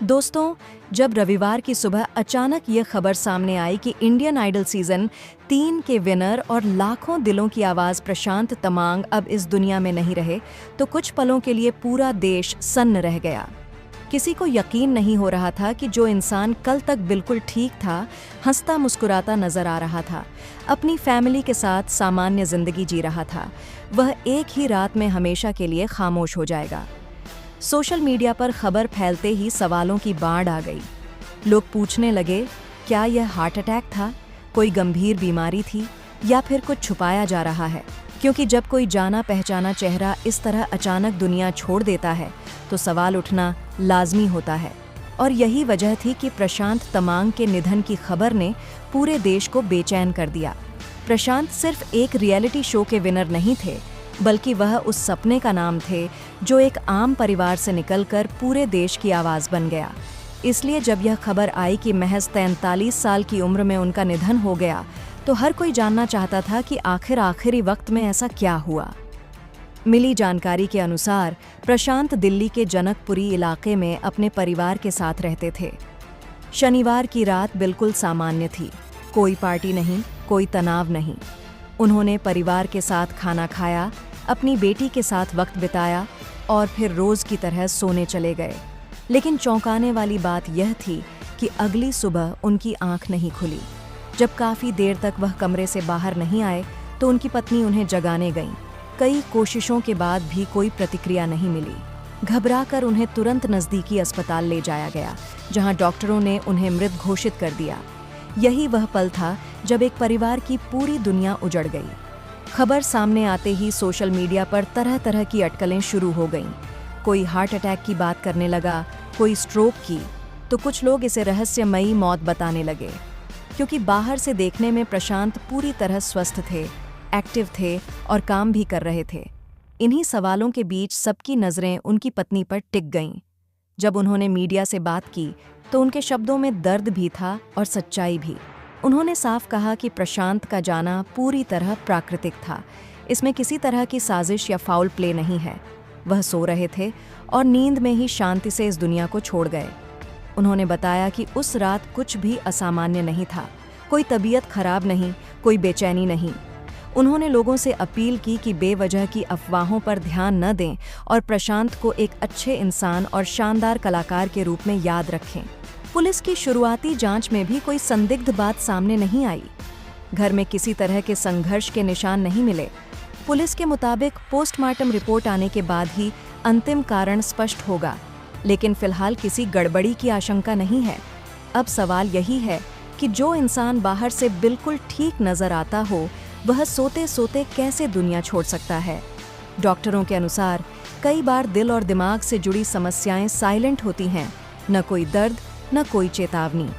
दोस्तों, जब रविवार की सुबह अचानक ये खबर सामने आई कि इंडियन आइडल सीजन 3 के विनर और लाखों दिलों की आवाज़ प्रशांत तमांग अब इस दुनिया में नहीं रहे, तो कुछ पलों के लिए पूरा देश सन्न रह गया। किसी को यकीन नहीं हो रहा था कि जो इंसान कल तक बिल्कुल ठीक था, हंसता मुस्कुराता नजर आ रहा था, अपनी फैमिली के साथ सामान्य जिंदगी जी रहा था, वह एक ही रात में हमेशा के लिए खामोश हो जाएगा। सोशल मीडिया पर खबर फैलते ही सवालों की बाढ़ आ गई। लोग पूछने लगे, क्या यह हार्ट अटैक था, कोई गंभीर बीमारी थी, या फिर कुछ छुपाया जा रहा है? क्योंकि जब कोई जाना पहचाना चेहरा इस तरह अचानक दुनिया छोड़ देता है, तो सवाल उठना लाजमी होता है। और यही वजह थी कि प्रशांत तमांग के निधन की खबर ने पूरे देश को बेचैन कर दिया। प्रशांत सिर्फ एक रियलिटी शो के विनर नहीं थे, बल्कि वह उस सपने का नाम थे जो एक आम परिवार से निकलकर पूरे देश की आवाज़ बन गया। इसलिए जब यह खबर आई कि महज 43 साल की उम्र में उनका निधन हो गया, तो हर कोई जानना चाहता था कि आखिर आखिरी वक्त में ऐसा क्या हुआ। मिली जानकारी के अनुसार प्रशांत दिल्ली के जनकपुरी इलाके में अपने परिवार के साथ रहते थे। शनिवार की रात बिल्कुल सामान्य थी, कोई पार्टी नहीं, कोई तनाव नहीं। उन्होंने परिवार के साथ खाना खाया, अपनी बेटी के साथ वक्त बिताया और फिर रोज की तरह सोने चले गए। लेकिन चौंकाने वाली बात यह थी कि अगली सुबह उनकी आंख नहीं खुली। जब काफ़ी देर तक वह कमरे से बाहर नहीं आए, तो उनकी पत्नी उन्हें जगाने गईं। कई कोशिशों के बाद भी कोई प्रतिक्रिया नहीं मिली। घबराकर उन्हें तुरंत नज़दीकी अस्पताल ले जाया गया, जहां डॉक्टरों ने उन्हें मृत घोषित कर दिया। यही वह पल था जब एक परिवार की पूरी दुनिया उजड़ गई। खबर सामने आते ही सोशल मीडिया पर तरह तरह की अटकलें शुरू हो गईं। कोई हार्ट अटैक की बात करने लगा, कोई स्ट्रोक की, तो कुछ लोग इसे रहस्यमयी मौत बताने लगे। क्योंकि बाहर से देखने में प्रशांत पूरी तरह स्वस्थ थे, एक्टिव थे और काम भी कर रहे थे। इन्हीं सवालों के बीच सबकी नज़रें उनकी पत्नी पर टिक गईं। जब उन्होंने मीडिया से बात की, तो उनके शब्दों में दर्द भी था और सच्चाई भी। उन्होंने साफ कहा कि प्रशांत का जाना पूरी तरह प्राकृतिक था, इसमें किसी तरह की साजिश या फाउल प्ले नहीं है। वह सो रहे थे और नींद में ही शांति से इस दुनिया को छोड़ गए। उन्होंने बताया कि उस रात कुछ भी असामान्य नहीं था, कोई तबीयत खराब नहीं, कोई बेचैनी नहीं। उन्होंने लोगों से अपील की कि बेवजह की अफवाहों पर ध्यान न दें और प्रशांत को एक अच्छे इंसान और शानदार कलाकार के रूप में याद रखें। पुलिस की शुरुआती जांच में भी कोई संदिग्ध बात सामने नहीं आई। घर में किसी तरह के संघर्ष के निशान नहीं मिले। पुलिस के मुताबिक पोस्टमार्टम रिपोर्ट आने के बाद ही अंतिम कारण स्पष्ट होगा, लेकिन फिलहाल किसी गड़बड़ी की आशंका नहीं है। अब सवाल यही है कि जो इंसान बाहर से बिल्कुल ठीक नजर आता हो, वह सोते सोते कैसे दुनिया छोड़ सकता है। डॉक्टरों के अनुसार कई बार दिल और दिमाग से जुड़ी समस्याएं साइलेंट होती हैं, न कोई दर्द, न कोई चेतावनी।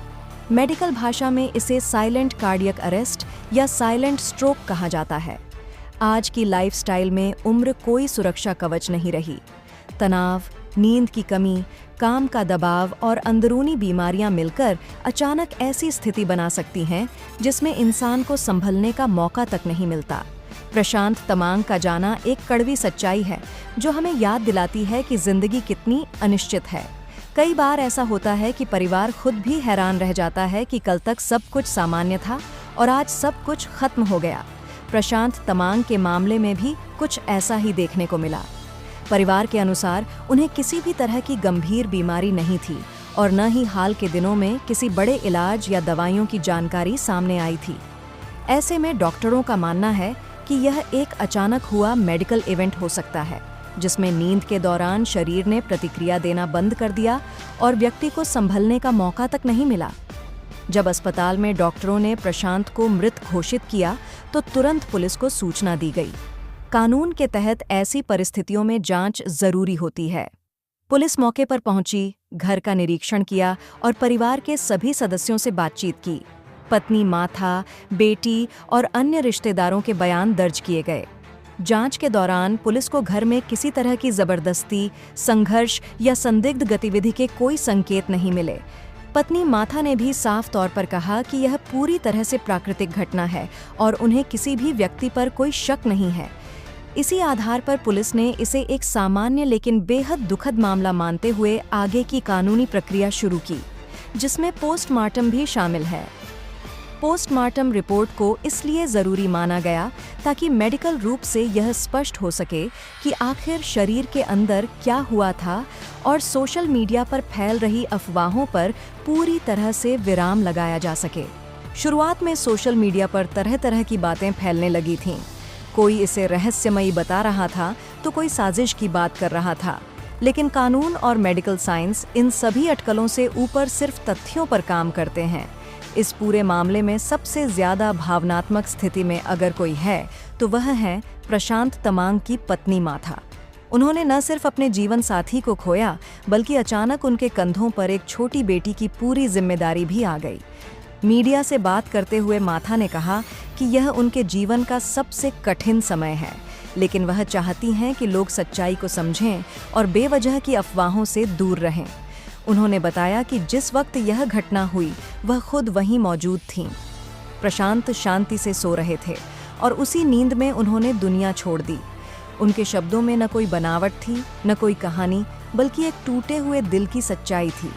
मेडिकल भाषा में इसे साइलेंट कार्डियक अरेस्ट या साइलेंट स्ट्रोक कहा जाता है। आज की लाइफस्टाइल में उम्र कोई सुरक्षा कवच नहीं रही। तनाव, नींद की कमी, काम का दबाव और अंदरूनी बीमारियां मिलकर अचानक ऐसी स्थिति बना सकती हैं जिसमें इंसान को संभलने का मौका तक नहीं मिलता। प्रशांत तमांग का जाना एक कड़वी सच्चाई है, जो हमें याद दिलाती है कि जिंदगी कितनी अनिश्चित है। कई बार ऐसा होता है कि परिवार खुद भी हैरान रह जाता है कि कल तक सब कुछ सामान्य था और आज सब कुछ खत्म हो गया। प्रशांत तमांग के मामले में भी कुछ ऐसा ही देखने को मिला। परिवार के अनुसार उन्हें किसी भी तरह की गंभीर बीमारी नहीं थी और न ही हाल के दिनों में किसी बड़े इलाज या दवाइयों की जानकारी सामने आई थी। ऐसे में डॉक्टरों का मानना है कि यह एक अचानक हुआ मेडिकल इवेंट हो सकता है, जिसमें नींद के दौरान शरीर ने प्रतिक्रिया देना बंद कर दिया और व्यक्ति को संभलने का मौका तक नहीं मिला। जब अस्पताल में डॉक्टरों ने प्रशांत को मृत घोषित किया, तो तुरंत पुलिस को सूचना दी गई। कानून के तहत ऐसी परिस्थितियों में जांच जरूरी होती है। पुलिस मौके पर पहुंची, घर का निरीक्षण किया और परिवार के सभी सदस्यों से बातचीत की। पत्नी, माता, बेटी और अन्य रिश्तेदारों के बयान दर्ज किए गए। जांच के दौरान पुलिस को घर में किसी तरह की जबरदस्ती, संघर्ष या संदिग्ध गतिविधि के कोई संकेत नहीं मिले। पत्नी माथा ने भी साफ तौर पर कहा कि यह पूरी तरह से प्राकृतिक घटना है और उन्हें किसी भी व्यक्ति पर कोई शक नहीं है। इसी आधार पर पुलिस ने इसे एक सामान्य लेकिन बेहद दुखद मामला मानते हुए आगे की कानूनी प्रक्रिया शुरू की, जिसमें पोस्टमार्टम भी शामिल है। पोस्टमार्टम रिपोर्ट को इसलिए ज़रूरी माना गया ताकि मेडिकल रूप से यह स्पष्ट हो सके कि आखिर शरीर के अंदर क्या हुआ था और सोशल मीडिया पर फैल रही अफवाहों पर पूरी तरह से विराम लगाया जा सके। शुरुआत में सोशल मीडिया पर तरह तरह की बातें फैलने लगी थीं। कोई इसे रहस्यमयी बता रहा था तो कोई साजिश की बात कर रहा था, लेकिन कानून और मेडिकल साइंस इन सभी अटकलों से ऊपर सिर्फ तथ्यों पर काम करते हैं। इस पूरे मामले में सबसे ज्यादा भावनात्मक स्थिति में अगर कोई है तो वह है प्रशांत तमांग की पत्नी माथा। उन्होंने न सिर्फ अपने जीवन साथी को खोया, बल्कि अचानक उनके कंधों पर एक छोटी बेटी की पूरी जिम्मेदारी भी आ गई। मीडिया से बात करते हुए माथा ने कहा कि यह उनके जीवन का सबसे कठिन समय है, लेकिन वह चाहती हैं कि लोग सच्चाई को समझें और बेवजह की अफवाहों से दूर रहें। उन्होंने बताया कि जिस वक्त यह घटना हुई वह खुद वहीं मौजूद थीं। प्रशांत शांति से सो रहे थे और उसी नींद में उन्होंने दुनिया छोड़ दी। उनके शब्दों में न कोई बनावट थी, न कोई कहानी, बल्कि एक टूटे हुए दिल की सच्चाई थी।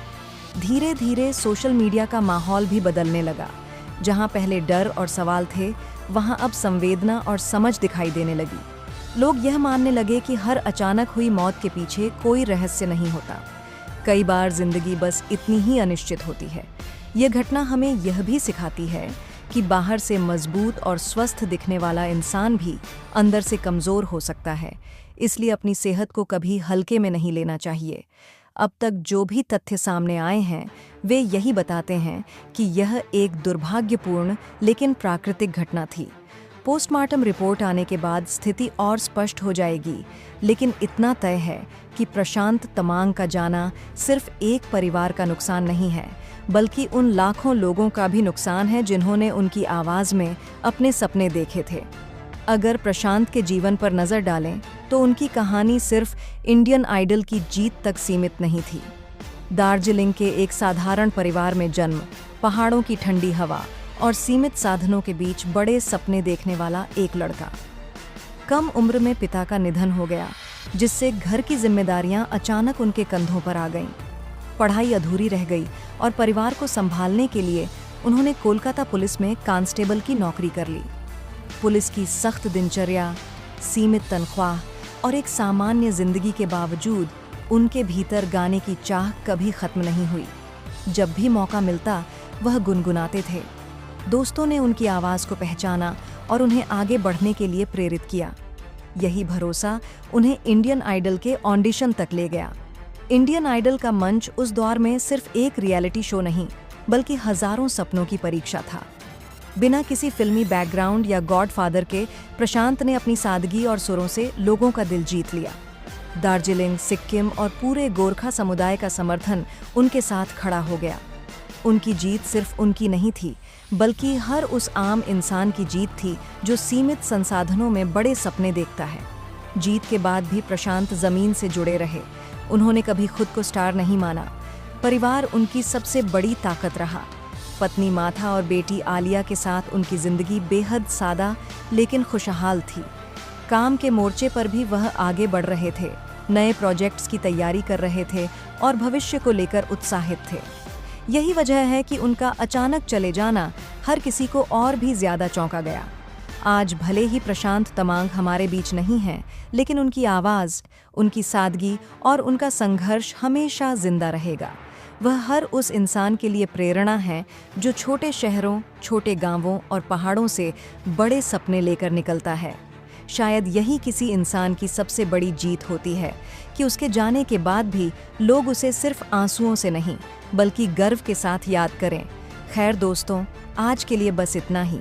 धीरे धीरे सोशल मीडिया का माहौल भी बदलने लगा। जहां पहले डर और सवाल थे, वहां अब संवेदना और समझ दिखाई देने लगी। लोग यह मानने लगे कि हर अचानक हुई मौत के पीछे कोई रहस्य नहीं होता। कई बार जिंदगी बस इतनी ही अनिश्चित होती है। यह घटना हमें यह भी सिखाती है कि बाहर से मजबूत और स्वस्थ दिखने वाला इंसान भी अंदर से कमज़ोर हो सकता है। इसलिए अपनी सेहत को कभी हल्के में नहीं लेना चाहिए। अब तक जो भी तथ्य सामने आए हैं वे यही बताते हैं कि यह एक दुर्भाग्यपूर्ण लेकिन प्राकृतिक घटना थी। पोस्टमार्टम रिपोर्ट आने के बाद स्थिति और स्पष्ट हो जाएगी, लेकिन इतना तय है कि प्रशांत तमांग का जाना सिर्फ एक परिवार का नुकसान नहीं है, बल्कि उन लाखों लोगों का भी नुकसान है जिन्होंने उनकी आवाज़ में अपने सपने देखे थे। अगर प्रशांत के जीवन पर नज़र डालें तो उनकी कहानी सिर्फ इंडियन आइडल की जीत तक सीमित नहीं थी। दार्जिलिंग के एक साधारण परिवार में जन्म, पहाड़ों की ठंडी हवा और सीमित साधनों के बीच बड़े सपने देखने वाला एक लड़का। कम उम्र में पिता का निधन हो गया, जिससे घर की जिम्मेदारियां अचानक उनके कंधों पर आ गईं। पढ़ाई अधूरी रह गई और परिवार को संभालने के लिए उन्होंने कोलकाता पुलिस में कांस्टेबल की नौकरी कर ली। पुलिस की सख्त दिनचर्या, सीमित तनख्वाह और एक सामान्य जिंदगी के बावजूद उनके भीतर गाने की चाह कभी खत्म नहीं हुई। जब भी मौका मिलता वह गुनगुनाते थे। दोस्तों ने उनकी आवाज़ को पहचाना और उन्हें आगे बढ़ने के लिए प्रेरित किया। यही भरोसा उन्हें इंडियन आइडल के ऑडिशन तक ले गया। इंडियन आइडल का मंच उस दौर में सिर्फ एक रियलिटी शो नहीं, बल्कि हजारों सपनों की परीक्षा था। बिना किसी फिल्मी बैकग्राउंड या गॉडफादर के प्रशांत ने अपनी सादगी और सुरों से लोगों का दिल जीत लिया। दार्जिलिंग, सिक्किम और पूरे गोरखा समुदाय का समर्थन उनके साथ खड़ा हो गया। उनकी जीत सिर्फ उनकी नहीं थी, बल्कि हर उस आम इंसान की जीत थी जो सीमित संसाधनों में बड़े सपने देखता है। जीत के बाद भी प्रशांत जमीन से जुड़े रहे। उन्होंने कभी खुद को स्टार नहीं माना। परिवार उनकी सबसे बड़ी ताकत रहा। पत्नी माथा और बेटी आलिया के साथ उनकी जिंदगी बेहद सादा लेकिन खुशहाल थी। काम के मोर्चे पर भी वह आगे बढ़ रहे थे, नए प्रोजेक्ट्स की तैयारी कर रहे थे और भविष्य को लेकर उत्साहित थे। यही वजह है कि उनका अचानक चले जाना हर किसी को और भी ज्यादा चौंका गया। आज भले ही प्रशांत तमांग हमारे बीच नहीं हैं, लेकिन उनकी आवाज़, उनकी सादगी और उनका संघर्ष हमेशा जिंदा रहेगा। वह हर उस इंसान के लिए प्रेरणा है जो छोटे शहरों, छोटे गांवों और पहाड़ों से बड़े सपने लेकर निकलता है। शायद यही किसी इंसान की सबसे बड़ी जीत होती है कि उसके जाने के बाद भी लोग उसे सिर्फ आंसुओं से नहीं, बल्कि गर्व के साथ याद करें। खैर दोस्तों, आज के लिए बस इतना ही।